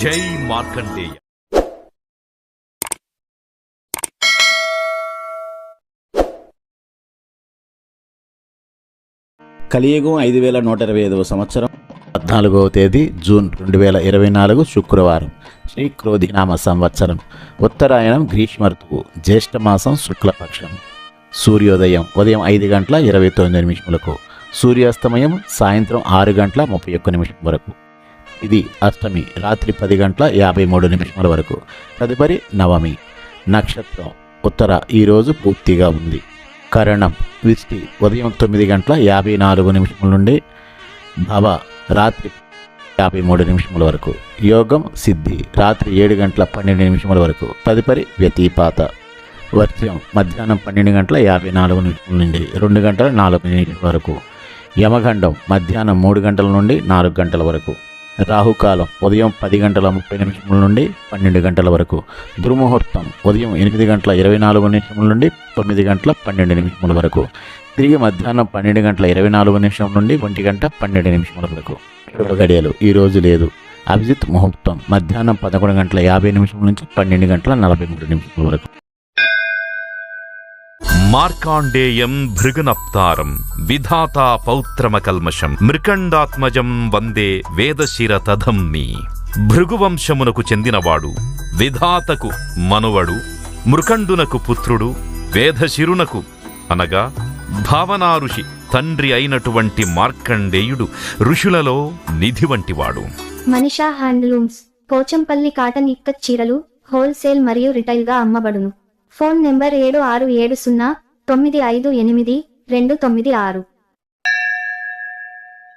జై మార్కండేయ. కలియుగం 5125వ సంవత్సరం 14వ తేదీ జూన్ 2024 శుక్రవారం. శ్రీ క్రోధినామ సంవత్సరం. ఉత్తరాయణం గ్రీష్మ ఋతువు. జ్యేష్ఠమాసం శుక్లపక్షం. సూర్యోదయం ఉదయం 5:29 సూర్యాస్తమయం సాయంత్రం 6:31 వరకు. ఇది అష్టమి రాత్రి 10:53 వరకు. తదుపరి నవమి. నక్షత్రం ఉత్తర ఈరోజు పూర్తిగా ఉంది. కరణం విష్టి ఉదయం 9:54 నుండి భవ రాత్రి 53 వరకు. యోగం సిద్ధి రాత్రి 7:12 వరకు. తదుపరి వ్యతిపాత. వర్షం మధ్యాహ్నం 12:54 నుండి 2:04 వరకు. యమగండం మధ్యాహ్నం 3 గంటల నుండి 4 గంటల వరకు. రాహుకాలం ఉదయం 10:30 నుండి 12 గంటల వరకు. దుర్ముహూర్తం ఉదయం 8:24 నుండి 9:12 వరకు. తిరిగి మధ్యాహ్నం 12:24 నుండి 1:12 వరకు. శుభగడియలు ఈరోజు లేదు. అభిజిత్ ముహూర్తం మధ్యాహ్నం 11:50 నుంచి 12:43 వరకు. మార్కాండేయం భృగునప్తారం విధాతా పౌత్రమకల్మషం మృకండాత్మజం వందే వేదశిర తధమ్మి. భృగువంశమునకు చెందినవాడు, విధాతకు మనువడు, మృకండునకు పుత్రుడు, వేదశిరునకు అనగా భావనా ఋషి తండ్రి అయినటువంటి మార్కండేయుడు ఋషులలో నిధి వంటివాడు. మనిషా హ్యాండ్లూమ్స్ పోచంపల్లి కాటన్ ఇక్కత్ చీరలు హోల్సేల్ మరియు రిటైల్గా అమ్మబడును. Phone number 7670958296.